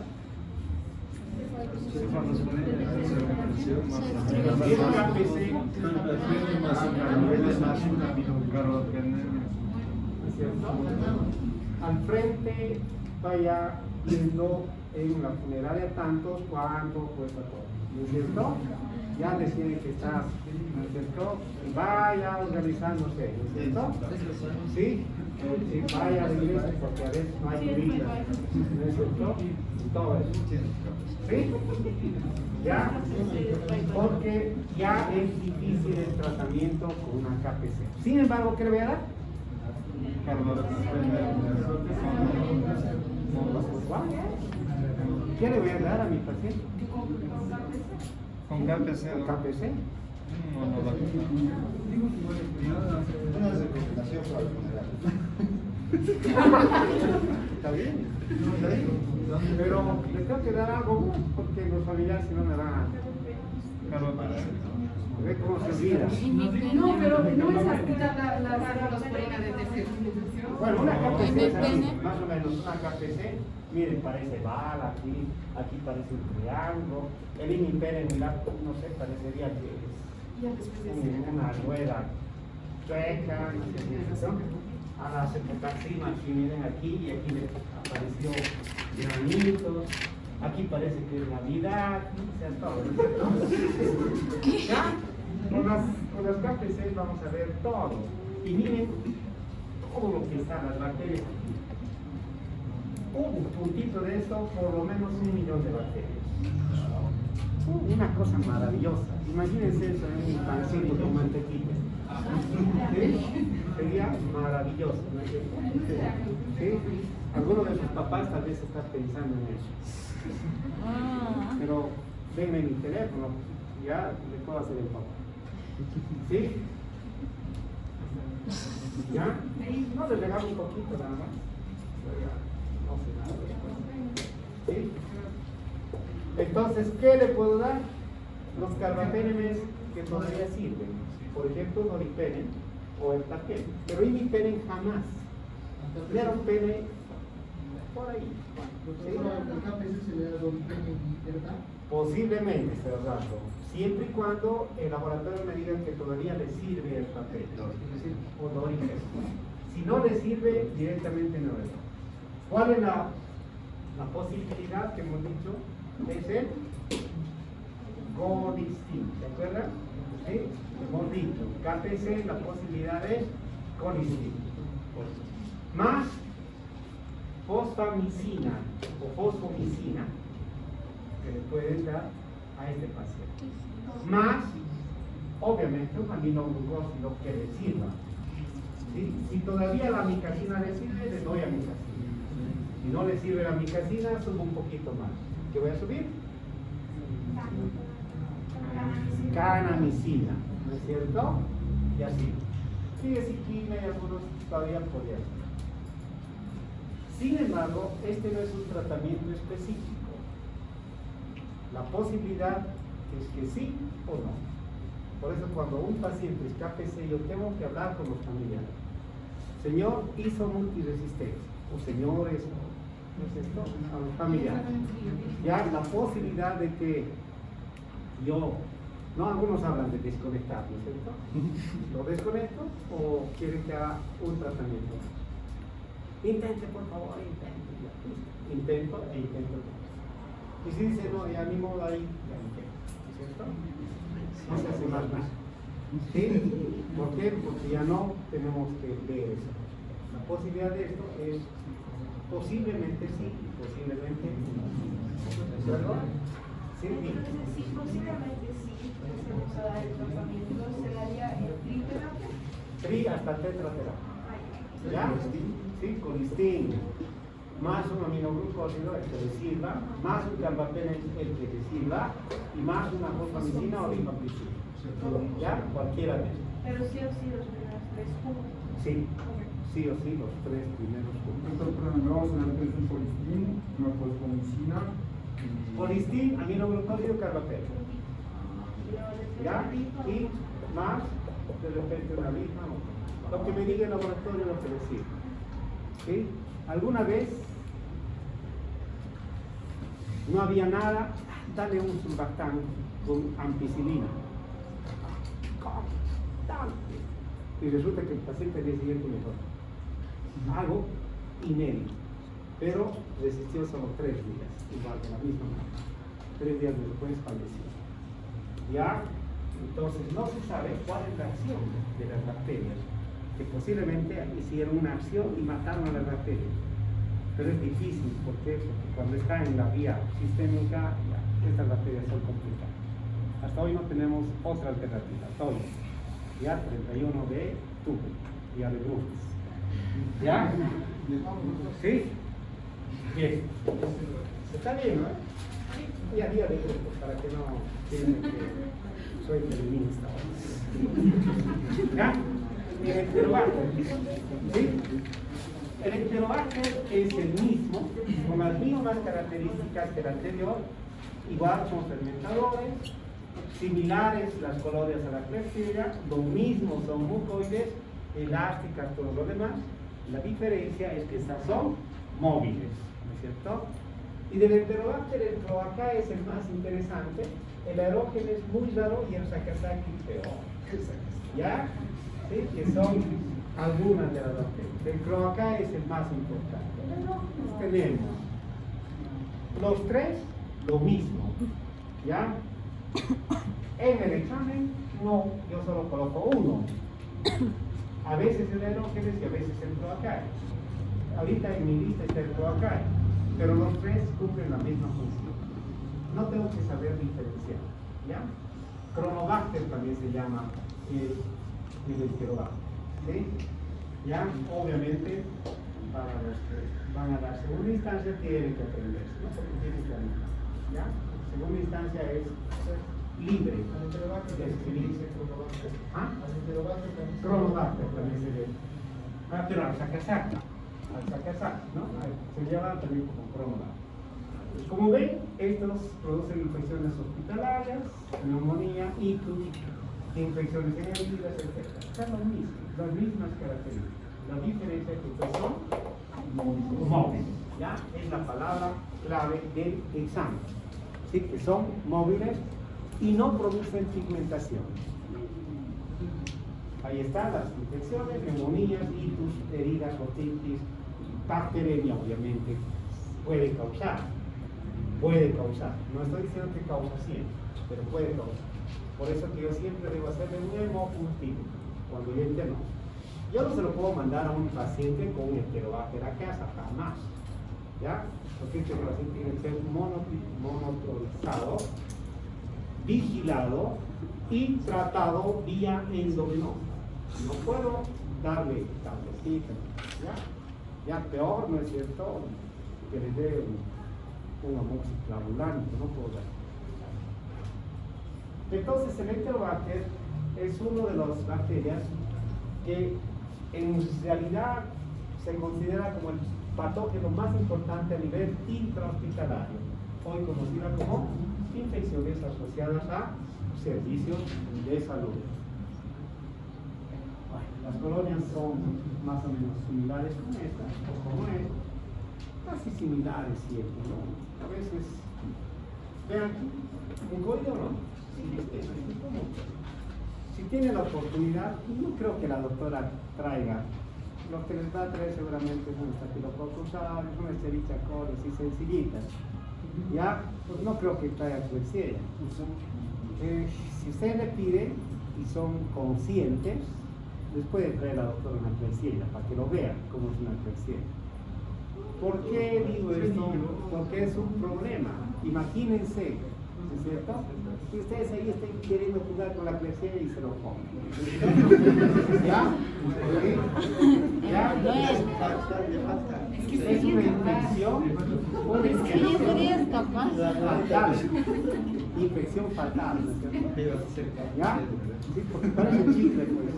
¿Cierto? Al frente vaya viendo en la funeraria tantos cuánto cuesta todo, ¿no es cierto? Ya les tiene que estar, ¿no es cierto? Y vaya organizándose, ¿no es cierto? Sí, sí, vaya a la iglesia porque a veces no hay vida, ¿no es cierto? Y todo eso. ¿Sí? ¿Ya? Porque ya es difícil el tratamiento con una KPC. Sin embargo, ¿qué le voy a dar? ¿Qué le voy a dar a mi paciente? Con KPC. ¿Con KPC? Una recomendación para el funeral. Está bien, está bien. Pero les tengo que dar algo porque los familiares si no me van a... ¿Ve cómo se olvida? No, pero no es así la aspirina de tercero. Bueno, una KPC es así, más o menos una KPC. Miren, parece bala aquí, aquí parece un triángulo. El imipenem, no sé, parecería que es una rueda chueca. A la cefataxima, aquí miren aquí, y aquí le apareció granitos. Aquí parece que es Navidad, o sea, todo, ¿no? ¿Ya? Con las KPC vamos a ver todo. Y miren todo lo que está, las bacterias aquí. Un puntito de esto, por lo menos 1 millón de bacterias. Una cosa maravillosa. Imagínense eso en un pancito con mantequilla. ¿Sí? Sería maravilloso, ¿no es cierto? ¿Sí? Alguno de sus papás tal vez está pensando en eso. Pero denme mi teléfono, ya le puedo hacer el papá. ¿Sí? ¿Ya? No, le regalo un poquito nada más. No sé nada. ¿Sí? Entonces, ¿qué le puedo dar? Los carbapenemes que todavía sirven. Por ejemplo, noripenem o ertapenem. Pero imipenem jamás. Neropene por ahí. Posiblemente, Fernando, siempre y cuando el laboratorio me diga que todavía le sirve el papel, es decir, o noripenem. Si no le sirve, directamente no es. ¿Cuál es la posibilidad que hemos dicho? Es el Golistin, ¿se acuerdan? ¿Sí? Hemos dicho, KPC, la posibilidad es Golistin. Más fosfamicina o fosfomicina que le pueden dar a este paciente. Más, obviamente, un aminoglucósido que le sirva. ¿Sí? Si todavía la micacina le sirve, le doy amicacina. Si no le sirve la micacina, subo un poquito más. ¿Qué voy a subir? Canamicina, ¿no es cierto? Y así. Sigue psiquina y algunos todavía podrían. Sin embargo, este no es un tratamiento específico. La posibilidad es que sí o no. Por eso cuando un paciente es KPC, yo tengo que hablar con los familiares. Señor, hizo multiresistencia. O señores, ¿no es esto? A los familiares. Ya la posibilidad de que yo, no, algunos hablan de desconectar, ¿no es cierto? ¿Lo desconecto o quieren que haga un tratamiento? Intente, por favor, intente. Intento e intento. Y si dice, no, ya ni modo ahí, ya intento, ¿no es cierto? No se hace más nada. ¿Sí? ¿Por qué? Porque ya no tenemos que ver eso. La posibilidad de esto es posiblemente sí y posiblemente no. ¿De acuerdo? ¿Sí? Sí, posiblemente sí. Se da el tratamiento, se daría el triterapia. Tri hasta tetraterapia. ¿Ya? Sí, colistin. Más un aminoglucósido, el que le sirva, más un carbapenem, el que le sirva, y más una fosfamicina o rifampicina. ¿Ya? Cualquiera de ellos. Pero sí o sí los primeros 3 juntos. Sí, sí o sí, los 3 primeros juntos. Entonces, vamos a ver que es un polistín, una poscomisina. Polistín, aminoglucósido carbapeto. ¿Ya? Y más, de repente una misma. Lo que me diga el laboratorio, lo que decir. ¿Sí? ¿Alguna vez no había nada? Dale un surfactán con ampicilina. Y resulta que el paciente al día siguiente mejor. Algo inédito, pero resistió solo 3 días, igual de la misma manera. 3 días después falleció. ¿Ya? Entonces no se sabe cuál es la acción de las bacterias, que posiblemente hicieron una acción y mataron a las bacterias. Pero es difícil, ¿por qué? Porque cuando está en la vía sistémica, ya, estas bacterias son complicadas. Hasta hoy no tenemos otra alternativa. Todo. Ya 31B, tubo, ya de Bruges. ¿Ya? ¿Sí? Bien. Está bien, ¿no? Ya día de grupos, para que no piensen que soy feminista. ¿Ya? El Enterobacter. ¿Sí? El Enterobacter es el mismo, con las mismas características que el anterior, igual son fermentadores, similares las colonias a la Klebsiella, lo mismo son mucoides, elásticas, todo lo demás. La diferencia es que estas son móviles, ¿no es cierto? Y del Enterobacter, el Cloacae es el más interesante, el Aerógenes es muy raro y el Sakazaki peor. ¿Ya? ¿Sí? Que son algunas de las bacterias. El Cloacae es el más importante. Tenemos los 3, lo mismo. ¿Ya? En el examen, no, yo solo coloco uno. A veces el Aerógenes y a veces el Cloacae. Ahorita en mi lista está el Cloacae, pero los 3 cumplen la misma función. No tengo que saber diferenciar. ¿Ya? Cronobacter también se llama el Enterobacter. ¿Sí? ¿Ya? Obviamente, para los que van a dar segunda instancia tienen que aprenderse, ¿no? Porque tienen que anotar. ¿Ya? Segunda instancia es libre de escribirse. ¿Ah? Cronobacter también se ve. Pero al Sakazaki, ¿no? Se llama también como Cronobacter. Pues como ven, estos producen infecciones hospitalarias, neumonía, ictus, infecciones en heridas, etc. Son las mismas características. La diferencia es que son móviles. ¿Ya? Es la palabra clave del examen. ¿Sí? Que son móviles y no producen pigmentación. Ahí están las infecciones, neumonías, ictus, heridas, otitis, bacteremia, obviamente, puede causar. No estoy diciendo que causa siempre, pero puede causar. Por eso que yo siempre debo hacerle un hemocultivo cuando yo interno. Yo no se lo puedo mandar a un paciente con un Enterobacter a casa, jamás. ¿Ya? Porque este paciente tiene que ser monitorizado, vigilado y tratado vía endovenosa. No puedo darle tabletita, ya peor, ¿no es cierto? Que le dé un amoxiclavulánico, no puedo dar. Entonces el Enterobacter es uno de las bacterias que en realidad se considera como el patógeno más importante a nivel intrahospitalario, hoy conocida como infecciones asociadas a servicios de salud. Bueno, las colonias son más o menos similares con esta, o como esta, casi similares siempre, ¿no? A veces, vean aquí, mucoide o no, si tiene la oportunidad, no creo que la doctora traiga. Lo que les va a traer seguramente es un Staphylococcus aureus, una Escherichia coli, así sencillitas. ¿Ya? Pues no creo que traiga Klebsiella. Si usted le pide y son conscientes, les puede traer a la doctora una Klebsiella para que lo vean cómo es una Klebsiella. ¿Por qué digo esto? Porque es un problema. Imagínense ¿no es cierto? Y ustedes ahí estén queriendo jugar con la Klebsiella y se lo comen. ¿Ya? ¿Sí? ¿Ya? Es una infección. Es que yo sería capaz. Fatal. Infección fatal. ¿no es cierto? ¿Ya? Sí, porque parece chicle, pues.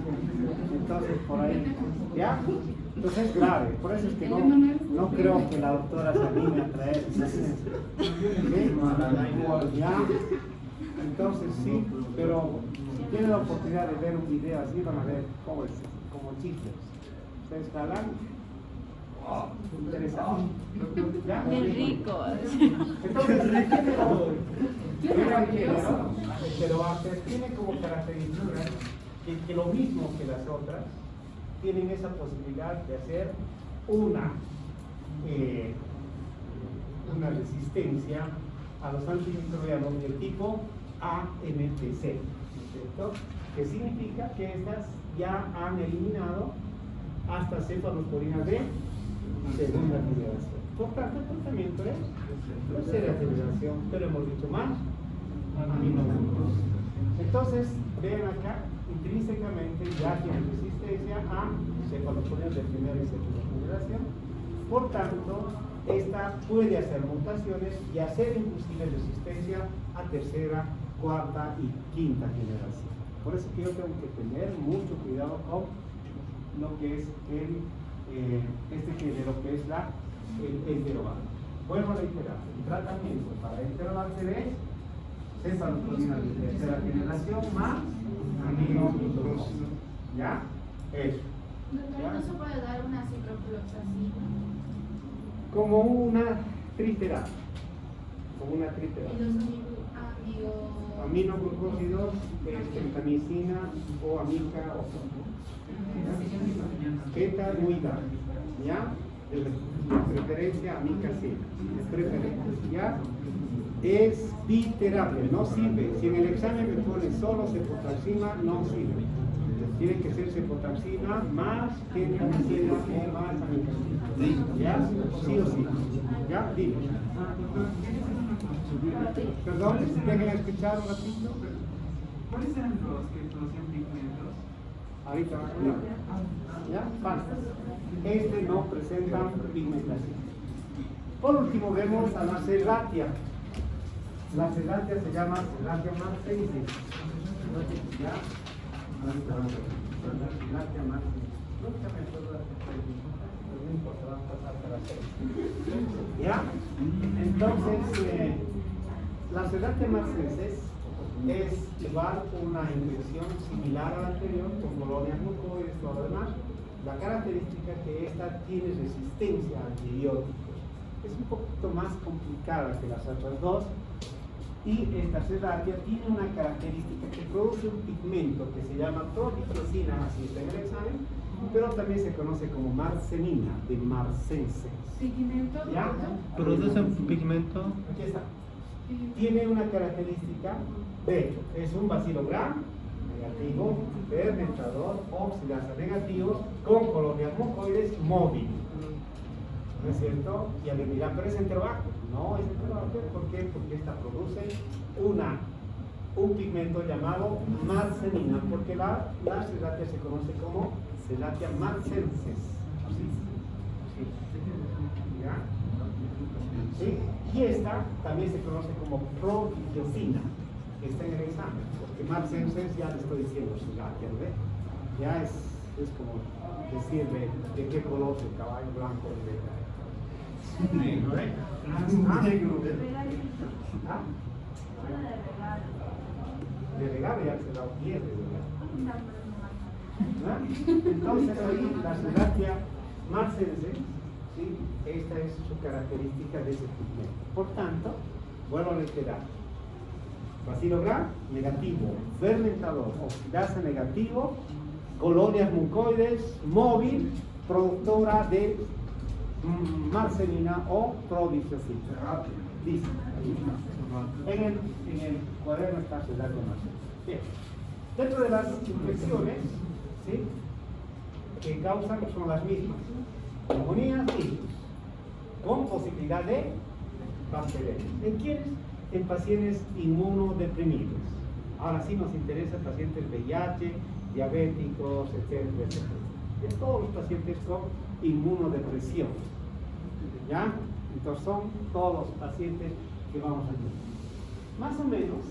Entonces, por ahí. ¿Ya? Entonces es grave. Por eso es que no creo que la doctora se anime a traer. ¿Sí? ¿Ya? Entonces sí, pero si tienen la oportunidad de ver un video así, van a ver cómo es, como chicles. ¿Ustedes jalan? Interesante. ¿Ya? Qué rico. Entonces, tiene como característica que lo mismo que las otras, tienen esa posibilidad de hacer una resistencia a los antimicrobianos del tipo ANTC, ¿cierto? Que significa que estas ya han eliminado hasta cefalosporinas de segunda generación. Por tanto, el tratamiento es tercera generación, pero hemos dicho más aminoglucosa. Entonces, vean acá, intrínsecamente ya tiene resistencia a cefalosporinas de primera y segunda generación. Por tanto, esta puede hacer mutaciones y hacer inclusive resistencia a tercera, cuarta y quinta generación. Por eso que yo tengo que tener mucho cuidado con lo que es este género, que es el enterobacter. Vuelvo a reiterar, el tratamiento para enterobacter es cefalosporina de tercera generación más aminoglucosa. ¿Ya? Eso. Doctor, ¿no se puede dar una ciprofloxacina? Como una triterapia. Como una Y triterapia. los Aminoglucósidos, gentamicina o amica o ketaluida, ¿ya? De preferencia amicacina, de preferencia, ¿ya? Es biterapia, no sirve. Si en el examen me pone solo cefotaxima, no sirve. Tiene que ser cefotaxima más gentamicina o más amicacina, ¿ya? Sí o sí, ¿ya? Dime. Perdón, ¿dejen escuchar un ratito? ¿Cuáles eran los que producían pigmentos? Ahorita va a poner. ¿Ya? Faltas. Este no presenta pigmentación. Por último vemos a la celatia. La celatia se llama celatia marcensis. ¿Ya? Ahorita vamos a ver. La celatia marcensis. Nunca me acuerdo de pero no importa, vamos a pasar para hacer. ¿Ya? Entonces, la celatia marcensis es igual una infección similar a la anterior, con colonias mucoides y todo lo demás. La característica es que esta tiene resistencia a antibióticos. Es un poquito más complicada que las otras dos. Y esta celatia tiene una característica que produce un pigmento que se llama prodigiosina, así está en el examen, pero también se conoce como marcenina, de marcenses. ¿Pigmento? ¿Ya? ¿Produce un pigmento? Aquí está. Tiene una característica, de hecho, es un bacilogramo negativo, fermentador, oxidasa negativo, con colonias mucoides móvil. ¿No es cierto? Y alguien dirá, pero es enterobacter. No es enterobacter, ¿por qué? Porque esta produce un pigmento llamado marcenina, porque la celatia se conoce como celatia marcensis. ¿Ya? ¿Sí? Y esta también se conoce como prodigiosina, que está en el examen, porque marcensis ya le estoy diciendo celatia, ¿ve? Ya es como decirle de qué color es el caballo blanco de negro, ¿eh? ¿Ah? De regalo ya se la pierde, ¿verdad? ¿Ah? Entonces ahí la celatia marcensis, ¿sí? Esta es su característica de ese pigmento. Por tanto, vuelvo a reiterar, bacilogramo negativo, fermentador, oxidasa negativo, colonias mucoides, móvil, productora de marcenina o prodigiosina. Dice, en el cuaderno está celatia marcensis. Bien. Dentro de las infecciones, ¿sí?, que causan son las mismas: neumonía, tifus, con posibilidad de bacterias. ¿En quiénes? en pacientes inmunodeprimidos. Ahora sí nos interesa pacientes VIH, diabéticos, etcétera, etcétera. De todos los pacientes con inmunodepresión. ¿Ya? Entonces son todos los pacientes que vamos a ver. Más o menos,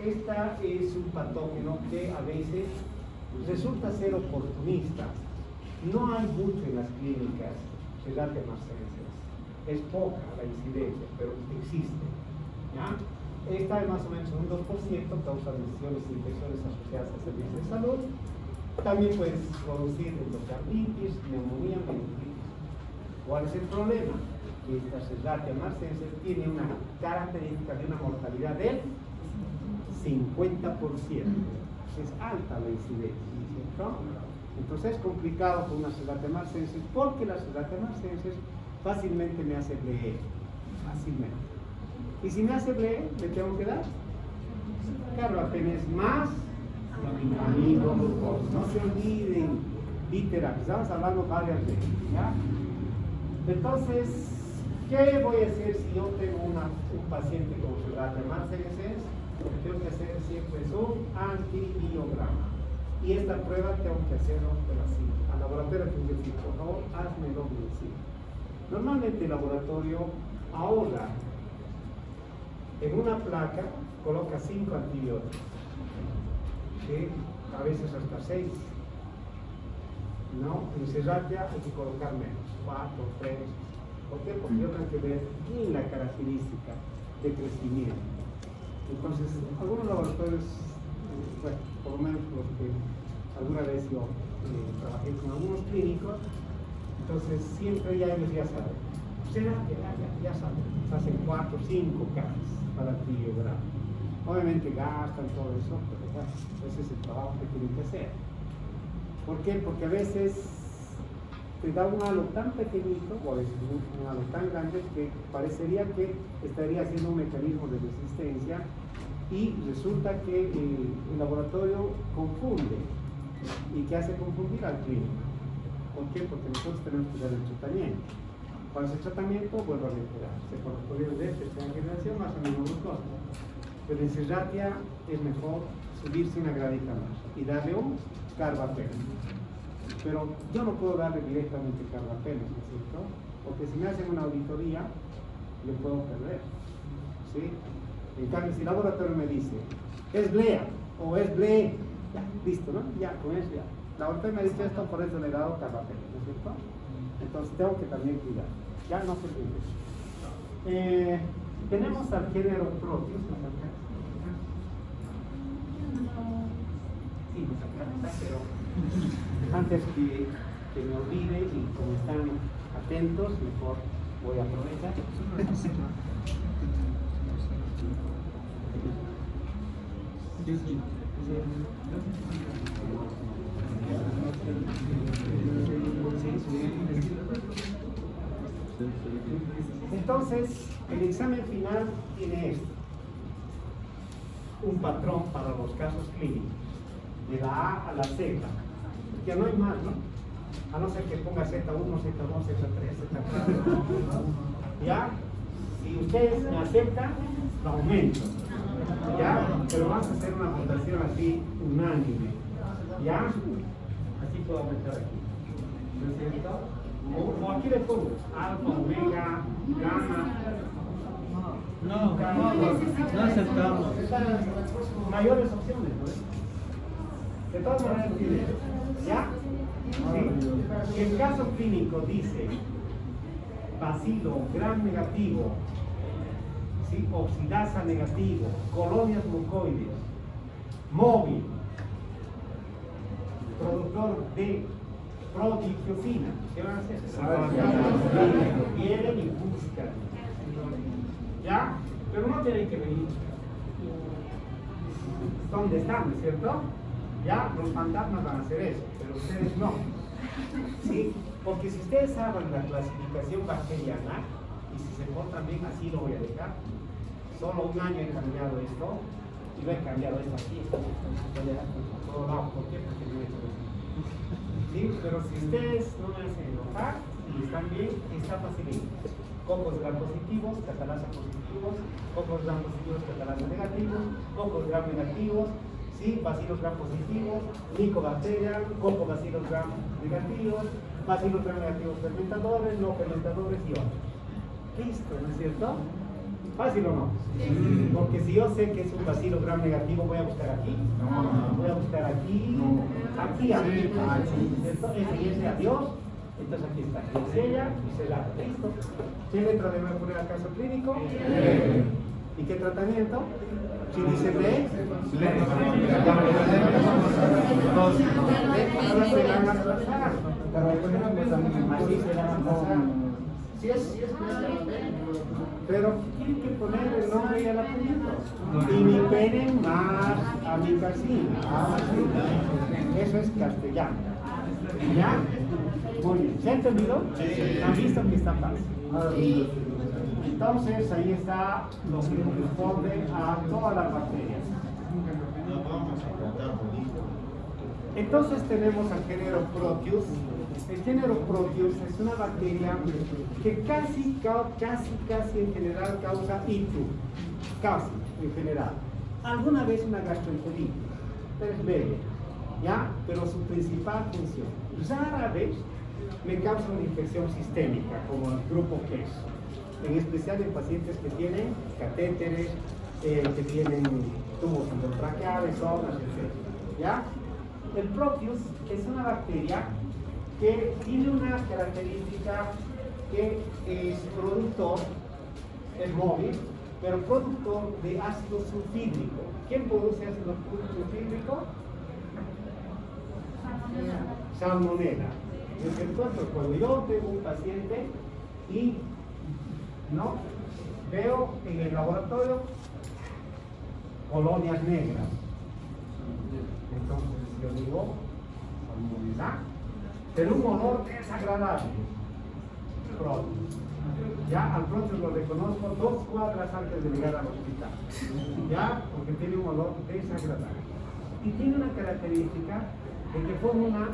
esta es un patógeno que a veces resulta ser oportunista. No hay mucho en las clínicas Serratia marcensis. Es poca la incidencia, pero existe. ¿Ya? Esta es más o menos un 2%, causa lesiones e infecciones asociadas a servicios de salud. También puede producir endocarditis, neumonía, meningitis. ¿Cuál es el problema? Que esta Serratia marcensis tiene una característica de una mortalidad del 50%. Es alta la incidencia, ¿cierto? Entonces es complicado con una Serratia marcensis porque la Serratia marcensis fácilmente me hace bleed, fácilmente. Y si me hace bleed, le tengo que dar carbapenes más amigos, no se olviden, Viterak, estamos hablando varias veces, ¿ya? Entonces, ¿qué voy a hacer si yo tengo un paciente con Serratia marcensis? Lo que tengo que hacer siempre es un antibiograma. Y esta prueba tengo que hacerlo así. Al laboratorio tengo que decir, por favor, házmelo así. Normalmente el laboratorio ahora en una placa coloca 5 antibióticos, que a veces hasta 6. ¿No? En Serratia hay que colocar menos, 4, 3. ¿Por qué? Porque yo tengo que ver bien la característica de crecimiento. Entonces, algunos laboratorios, bueno, por lo menos los que alguna vez yo trabajé con algunos clínicos, entonces siempre ya ellos ya saben. Serratia, ya saben, hacen 4 o 5 cajas para el antibiograma. Obviamente gastan todo eso, pero bueno, ese es el trabajo que tienen que hacer. ¿Por qué? Porque a veces te da un halo tan pequeñito, o a veces un halo tan grande, que parecería que estaría haciendo un mecanismo de resistencia y resulta que el laboratorio confunde. ¿Y qué hace confundir al clínico? ¿Por qué? Porque nosotros tenemos que dar el tratamiento. Para ese tratamiento vuelvo a reiterar, se corresponde de tercera generación más o menos glucosa. Pero en Serratia es mejor subirse una gradita más y darle un carbapenem. Pero yo no puedo darle directamente carbapenem, ¿no es cierto? Porque si me hacen una auditoría, yo puedo perder. ¿Sí? En cambio, si el laboratorio me dice, es blea o es ble, ya, listo, ¿no? Ya, con eso ya. El laboratorio me dice esto, por eso le he dado carbapenem, ¿no es cierto? Entonces tengo que también cuidar. Ya no se olvide. Tenemos al género Proteus. Sí, nos alcanza, pero antes que me olvide y como están atentos, mejor voy a aprovechar. Entonces, el examen final tiene esto, un patrón para los casos clínicos, de la A a la Z, que no hay más, ¿no? A no ser que ponga Z1, Z2, Z3, Z4, ¿ya? Si ustedes me aceptan, lo aumento, ¿ya? Pero vamos a hacer una votación así, unánime, ¿ya? Así puedo aumentar aquí, ¿no es cierto? O aquí le pongo alfa, omega, gamma. No aceptamos. Mayores opciones, ¿no? De todas maneras, ¿ya? Sí. Si el caso clínico dice bacilo, gram negativo, ¿sí? Oxidasa negativo, colonias mucoides, móvil, productor de prodigiosina, ¿qué van a hacer? Vienen y buscan, ¿ya? Pero no tienen que venir. ¿Dónde están, cierto? Ya, los fantasmas van a hacer eso, pero ustedes no. ¿Sí? Porque si ustedes saben la clasificación bacteriana, y si se portan bien, así lo voy a dejar. Solo un año he cambiado esto, y lo he cambiado esto aquí, esto por todos lados. ¿Por qué? Porque no he hecho eso. ¿Sí? Pero si ustedes no me hacen enojar y están bien, está facilito. cocos gram positivos, catalasa positivos, cocos gram positivos, catalasa negativos, cocos gram negativos, ¿sí? Bacilos gram positivos, Mycobacteria, cocobacilos gram negativos, bacilos gram negativos fermentadores, no fermentadores y otros. Listo, ¿no es cierto? ¿Fácil o no? Porque si yo sé que es un bacilo gram negativo, voy a buscar aquí. Voy a buscar aquí, aquí, ¿cierto? Ese y ese, adiós. Entonces aquí está, y sella y se lava. Listo. ¿Qué letra le voy a poner al caso clínico? ¿Y qué tratamiento? Si dice B, ahora se la van a aplazar. Así se la van a aplazar. Si es pero tienen que poner el nombre y el apellido. Imipenen más amigacina. Eso es castellano. ¿Ya? Muy bien. ¿Se ha entendido? ¿Han visto que está fácil? Entonces ahí está lo que corresponde a todas las bacterias. Entonces tenemos al género Proteus. El género Proteus es una bacteria que casi en general causa ictus. Casi en general. Alguna vez una gastroenteritis, pero es leve, ¿ya? Pero su principal función, rara vez me causa una infección sistémica, como el grupo KES, en especial en pacientes que tienen catéteres, que tienen tubos endotraqueales, sondas, etc. ¿Ya? El Proteus es una bacteria que tiene una característica que es productor, es móvil, pero productor de ácido sulfídrico. ¿Quién produce ácido sulfídrico? Salmonella. Entonces, cuando yo tengo un paciente y no veo en el laboratorio colonias negras, entonces yo digo salmonella, pero un olor desagradable. Proteus. Ya al Proteus lo reconozco 2 cuadras antes de llegar al hospital. Ya, porque tiene un olor desagradable. Y tiene una característica de que forma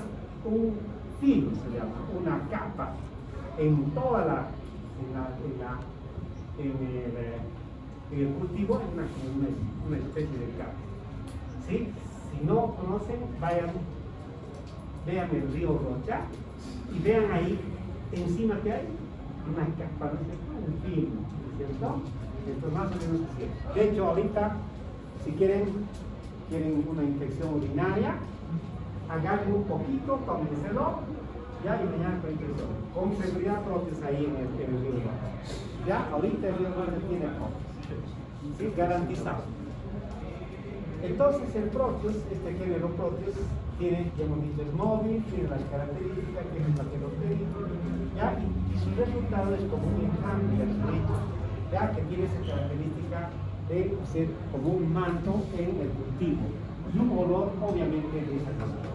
un film, se llama, una capa en toda en el cultivo, es una especie de capa. ¿Sí? Si no conocen, vean el río Rocha y vean ahí encima que hay una capa, un film, ¿cierto? Esto más o menos así es. De hecho, ahorita, si quieren una infección urinaria, agarren un poquito, tómenselo, ya, y mañana con infección. Con seguridad Proteus ahí en el río Rocha. Ya, ahorita el río Rocha tiene Proteus. ¿Sí? Garantizado. Entonces el Proteus, este género Proteus, tiene, ya hemos dicho, es móvil, tiene las características, tiene el bacterotérico, ¿ya? Y su resultado es como un enjambre, ya, que tiene esa característica de ser como un manto en el cultivo y un olor obviamente desagradable.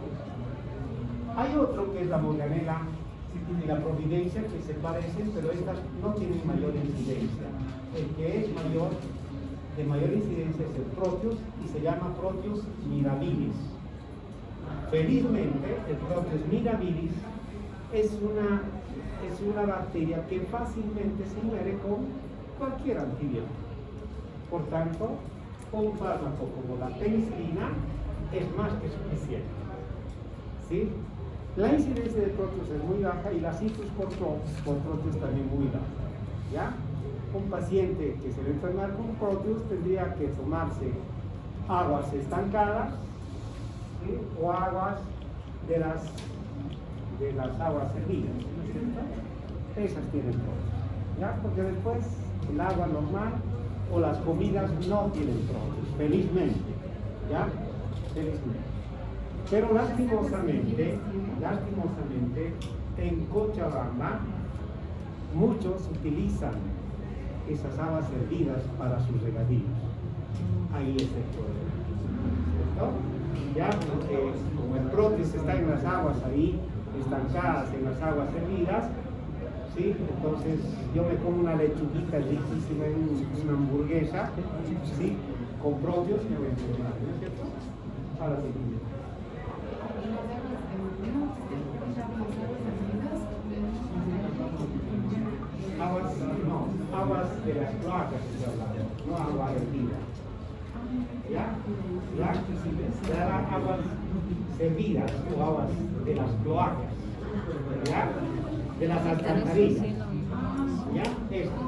Hay otro que es la Morganella y la Providencia, que se parecen, pero estas no tienen mayor incidencia. El que es de mayor incidencia es el Proteus y se llama Proteus mirabilis. Felizmente, el Proteus mirabilis es una bacteria que fácilmente se muere con cualquier antibiótico. Por tanto, un fármaco como la penicilina es más que suficiente. ¿Sí? La incidencia de Proteus es muy baja y la citus por Proteus también muy baja. ¿Ya? Un paciente que se va a enfermar con Proteus tendría que tomarse aguas estancadas, ¿sí? O aguas de las aguas hervidas, ¿no es cierto? Esas tienen Proteus, ¿ya? Porque después el agua normal o las comidas no tienen Proteus, felizmente, ¿ya? Felizmente. Pero lastimosamente, en Cochabamba muchos utilizan esas aguas hervidas para sus regadíos. Ahí es el problema, ¿cierto? Ya, porque como el Proteus está en las aguas ahí, estancadas en las aguas hervidas, ¿sí? Entonces yo me como una lechuguita riquísima en una hamburguesa, ¿sí? Con Proteus me voy a enfermar, ¿no es cierto? Ahora sí. Aguas, no, de las cloacas estoy hablando, no agua hervida. ¿Ya? ¿Ya? Ya aguas servidas o aguas de las cloacas. ¿Ya? De las alcantarillas. ¿Ya? Esto.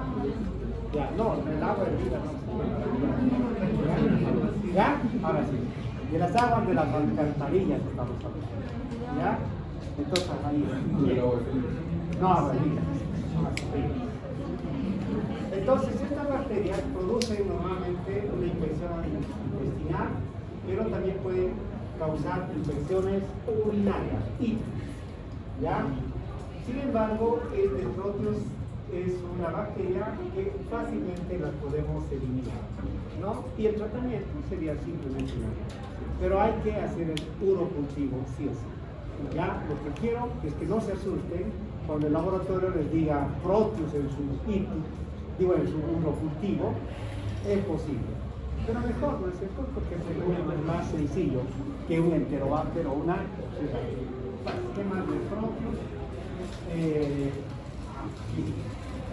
Ya, no, el agua hervida no. ¿Ya? Ahora sí. De las aguas de las alcantarillas estamos hablando. ¿Ya? Entonces ahí. No agua hervida. Entonces, estas bacterias producen normalmente una infección intestinal, pero también pueden causar infecciones urinarias. ¿Ya? Sin embargo, el Desprotius es una bacteria que fácilmente la podemos eliminar, ¿no? Y el tratamiento sería simplemente una. Pero hay que hacer el urocultivo, sí o sí. ¿Ya? Lo que quiero es que no se asusten cuando el laboratorio les diga Proteus en su en su urocultivo, es posible. Pero mejor, ¿no es cierto? Porque es más sencillo que un enterobacter o una ¿qué más de Proteus?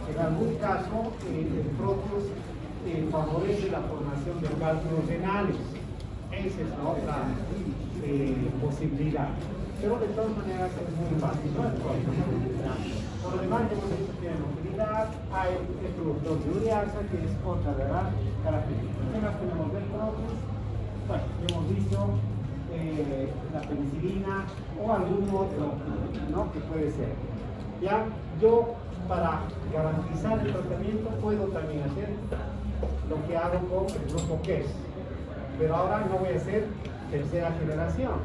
En algún caso, el Proteus favorece la formación de cálculos renales. Esa es la otra posibilidad. Pero de todas maneras es muy fácil, ¿no? Por lo demás, hemos visto que tiene movilidad, hay el productor de ureasa, que es otra de las características. ¿Qué más tenemos del Proteus? Bueno, hemos visto la penicilina o algún otro, ¿no? Que puede ser. Ya, yo para garantizar el tratamiento puedo también hacer lo que hago con el grupo KES, pero ahora no voy a hacer tercera generación,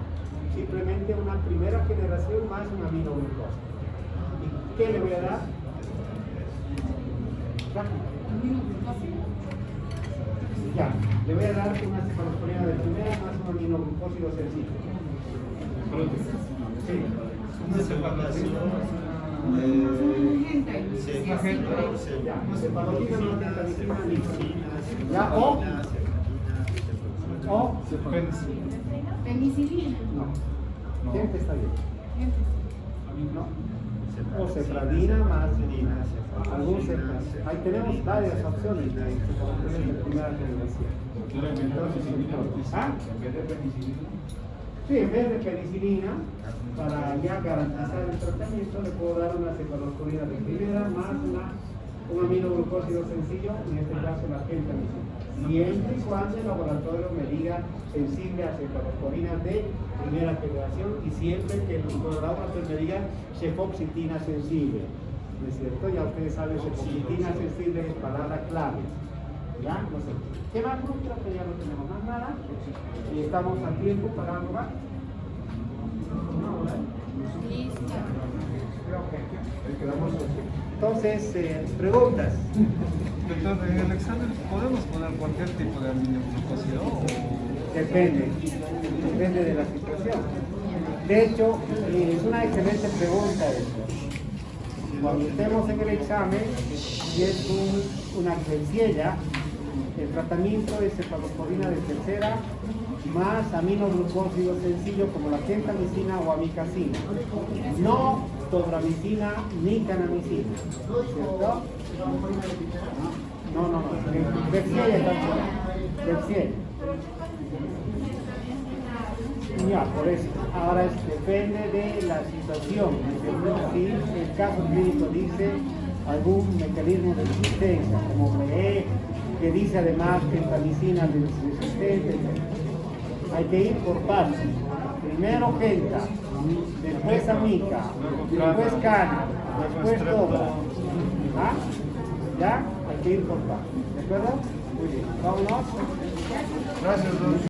simplemente una primera generación más una aminoglucosa. ¿Y qué le voy a dar? Ya, le voy a dar una cefalosporina de primera más un aminoglucósido sencillo. Sí. Una separación. Ya, cefalosporina no tentamicina ni. Ya, o Penicilina. no. Gente está bien. No. O cefradina más algún cefradina. Ahí tenemos varias opciones de cefalosporina de primera generación. Entonces, ¿ah? Sí, en vez de penicilina, para ya garantizar el tratamiento, le puedo dar una cefalosporina de primera más un aminoglucósido sencillo, en este caso la gentamicina. Siempre y cuando el laboratorio me diga sensible a cefalosporina de primera generación y siempre que el laboratorio me diga cefoxitina sensible. ¿No es cierto? Ya ustedes saben, cefoxitina sensible es palabra clave. ¿Ya? No sé. ¿Qué más, Creo que ya no tenemos más nada. Y estamos a tiempo para algo más. Listo. Entonces, preguntas. Doctor, en el examen podemos poner cualquier tipo de aminoglucósido o... Depende de la situación. De hecho, es una excelente pregunta esto. Cuando estemos en el examen y es una Klebsiella, el tratamiento es cefalosporina de tercera más aminoglucósido sencillo como la gentamicina o amicacina. No tobramicina ni canamicina. ¿Cierto? No. Klebsiella está fuera. Klebsiella. Ya, por eso. Ahora depende de la situación. Si el caso clínico dice algún mecanismo de resistencia, como PE, que dice además gentamicina resistente, hay que ir por pasos. Primero genta, después amica, después cana, después tobra. ¿Ah? ¿Ya? Hay que ir por pasos. ¿De acuerdo? Muy bien. Vámonos. Gracias, doctor.